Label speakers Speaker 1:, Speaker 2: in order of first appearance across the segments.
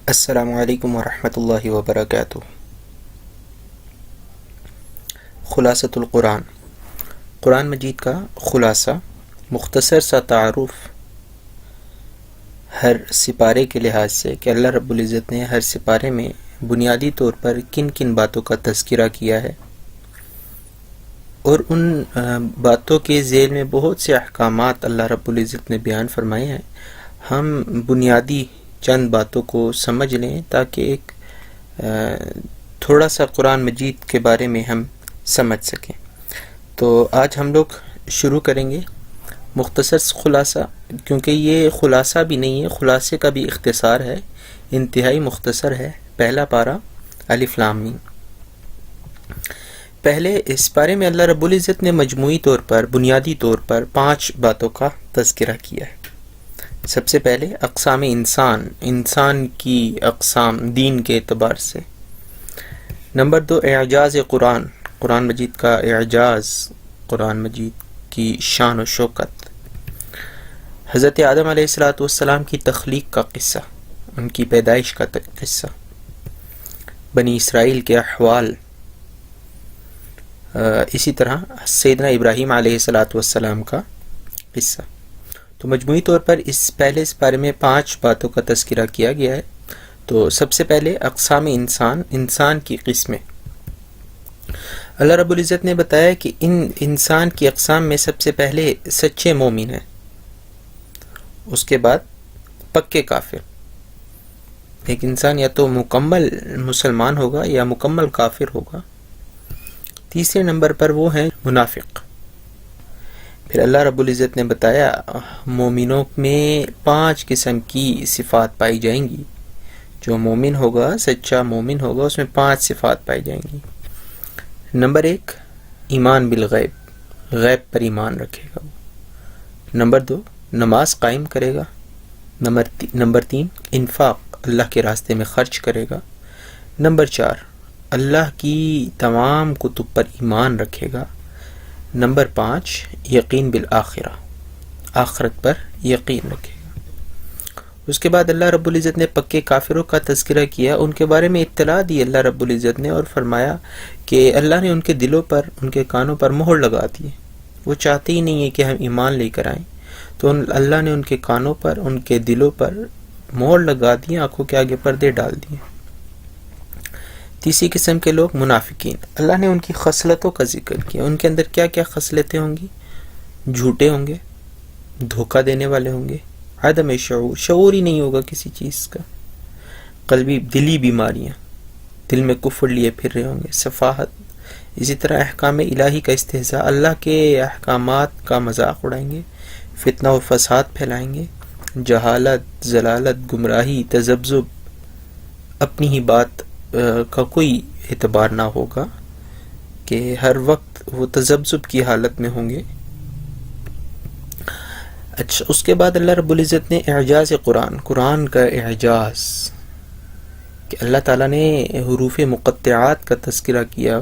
Speaker 1: السلام علیکم ورحمۃ اللہ وبرکاتہ۔ خلاصۃ القرآن، قرآن مجید کا خلاصہ، مختصر سا تعارف ہر سپارے کے لحاظ سے کہ اللہ رب العزت نے ہر سپارے میں بنیادی طور پر کن کن باتوں کا تذکرہ کیا ہے، اور ان باتوں کے ذیل میں بہت سے احکامات اللہ رب العزت نے بیان فرمائے ہیں۔ ہم بنیادی چند باتوں کو سمجھ لیں تاکہ ایک تھوڑا سا قرآن مجید کے بارے میں ہم سمجھ سکیں۔ تو آج ہم لوگ شروع کریں گے مختصر خلاصہ، کیونکہ یہ خلاصہ بھی نہیں ہے، خلاصے کا بھی اختصار ہے، انتہائی مختصر ہے۔ پہلا پارہ الف لام میم۔ پہلے اس پارے میں اللہ رب العزت نے مجموعی طور پر، بنیادی طور پر 5 باتوں کا تذکرہ کیا ہے۔ سب سے پہلے اقسام انسان کی اقسام دین کے اعتبار سے۔ نمبر 2 اعجاز قرآن مجید کا اعجاز، قرآن مجید کی شان و شوکت۔ حضرت آدم علیہ السلام کی تخلیق کا قصہ، ان کی پیدائش کا قصہ، بنی اسرائیل کے احوال، اسی طرح سیدنا ابراہیم علیہ السلام کا قصہ۔ تو مجموعی طور پر اس پہلے بارے میں 5 باتوں کا تذکرہ کیا گیا ہے۔ تو سب سے پہلے اقسام انسان کی قسمیں۔ اللہ رب العزت نے بتایا کہ انسان کی اقسام میں سب سے پہلے سچے مومن ہیں، اس کے بعد پکے کافر۔ ایک انسان یا تو مکمل مسلمان ہوگا یا مکمل کافر ہوگا۔ تیسرے نمبر پر وہ ہیں منافق۔ پھر اللہ رب العزت نے بتایا مومنوں میں 5 قسم کی صفات پائی جائیں گی۔ جو مومن ہوگا، سچا مومن ہوگا، اس میں 5 صفات پائی جائیں گی۔ نمبر 1 ایمان بالغیب، غیب پر ایمان رکھے گا۔ نمبر 2 نماز قائم کرے گا۔ نمبر 3 انفاق، اللہ کے راستے میں خرچ کرے گا۔ نمبر 4 اللہ کی تمام کتب پر ایمان رکھے گا۔ نمبر 5 یقین بالآخرہ، آخرت پر یقین رکھے گا۔ اس کے بعد اللہ رب العزت نے پکے کافروں کا تذکرہ کیا، ان کے بارے میں اطلاع دی اللہ رب العزت نے، اور فرمایا کہ اللہ نے ان کے دلوں پر، ان کے کانوں پر مہر لگا دی ہے، وہ چاہتے ہی نہیں ہے کہ ہم ایمان لے کر آئیں، تو اللہ نے ان کے کانوں پر، ان کے دلوں پر مہر لگا دی، آنکھوں کے آگے پردے ڈال دیے۔ تیسری قسم کے لوگ منافقین، اللہ نے ان کی خصلتوں کا ذکر کیا۔ ان کے اندر کیا کیا خصلتیں ہوں گی؟ جھوٹے ہوں گے، دھوکہ دینے والے ہوں گے، عدم شعور ہی نہیں ہوگا کسی چیز کا، دلی بیماریاں، دل میں کفر لیے پھر رہے ہوں گے، سفاہت، اسی طرح احکام الہی کا استہزاء، اللہ کے احکامات کا مذاق اڑائیں گے، فتنہ و فساد پھیلائیں گے، جہالت، ضلالت، گمراہی، تذبذب، اپنی ہی بات کا کوئی اعتبار نہ ہوگا، کہ ہر وقت وہ تذبذب کی حالت میں ہوں گے۔ اچھا، اس کے بعد اللہ رب العزت نے اعجاز قرآن کا اعجاز، کہ اللہ تعالیٰ نے حروف مقطعات کا تذکرہ کیا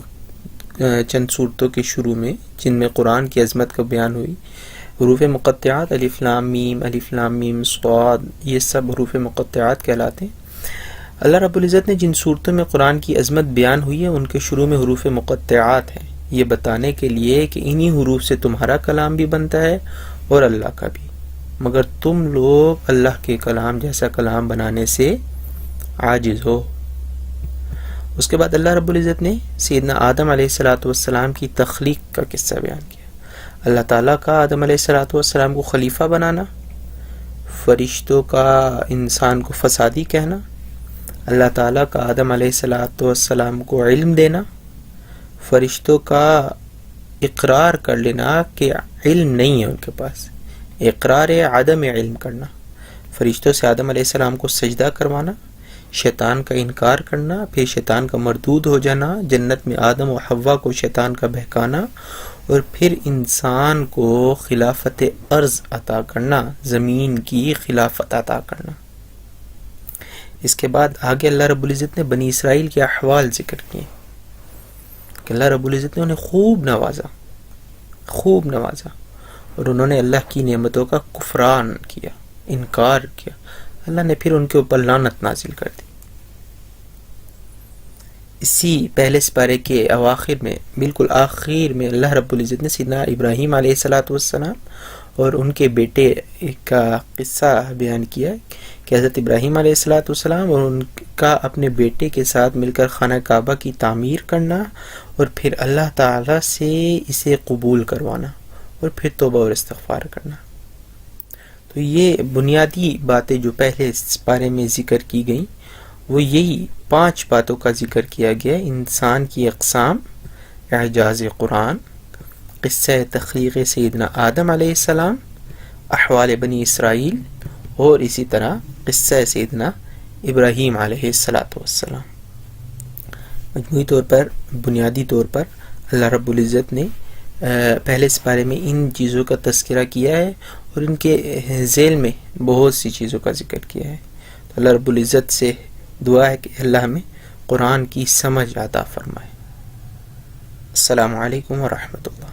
Speaker 1: چند صورتوں کے شروع میں، جن میں قرآن کی عظمت کا بیان ہوئی۔ حروف مقطعات الف لام میم صاد، یہ سب حروف مقطعات کہلاتے ہیں۔ اللہ رب العزت نے جن صورتوں میں قرآن کی عظمت بیان ہوئی ہے، ان کے شروع میں حروف مقطعات ہیں، یہ بتانے کے لیے کہ انہی حروف سے تمہارا کلام بھی بنتا ہے اور اللہ کا بھی، مگر تم لوگ اللہ کے کلام جیسا کلام بنانے سے عاجز ہو۔ اس کے بعد اللہ رب العزت نے سیدنا آدم علیہ السلام کی تخلیق کا قصہ بیان کیا۔ اللہ تعالیٰ کا آدم علیہ السلام کو خلیفہ بنانا، فرشتوں کا انسان کو فسادی کہنا، اللہ تعالیٰ کا آدم علیہ السلام کو علم دینا، فرشتوں کا اقرار کر لینا کہ علم نہیں ہے ان کے پاس، اقرار عدم علم کرنا، فرشتوں سے آدم علیہ السلام کو سجدہ کروانا، شیطان کا انکار کرنا، پھر شیطان کا مردود ہو جانا، جنت میں آدم و حوا کو شیطان کا بہکانا، اور پھر انسان کو خلافت ارض عطا کرنا، زمین کی خلافت عطا کرنا۔ اس کے بعد آگے اللہ رب العزت نے بنی اسرائیل کے احوال ذکر کیے، کہ اللہ رب العزت نے انہیں خوب نوازا، اور انہوں نے اللہ کی نعمتوں کا کفران کیا، انکار کیا، اللہ نے پھر ان کے اوپر لعنت نازل کر دی۔ اسی پہلے سپارے کے اواخر میں، بالکل آخر میں، اللہ رب العزت نے سیدنا ابراہیم علیہ الصلاۃ والسلام اور ان کے بیٹے کا قصہ بیان کیا کہ حضرت ابراہیم علیہ الصلاۃ والسلام اور ان کا اپنے بیٹے کے ساتھ مل کر خانہ کعبہ کی تعمیر کرنا اور پھر اللہ تعالیٰ سے اسے قبول کروانا اور پھر توبہ اور استغفار کرنا۔ تو یہ بنیادی باتیں جو پہلے اس بارے میں ذکر کی گئیں، وہ یہی 5 باتوں کا ذکر کیا گیا: انسان کی اقسام، اعجاز قرآن، قصہ تخلیق سیدنا آدم علیہ السلام، احوال بنی اسرائیل، اور اسی طرح قصہ سیدنا ابراہیم علیہ السلام۔ مجموعی طور پر، بنیادی طور پر اللہ رب العزت نے پہلے اس بارے میں ان چیزوں کا تذکرہ کیا ہے اور ان کے ذیل میں بہت سی چیزوں کا ذکر کیا ہے۔ تو اللہ رب العزت سے دعا ہے کہ اللہ ہمیں قرآن کی سمجھ عطا فرمائے۔ السلام علیکم ورحمۃ اللہ۔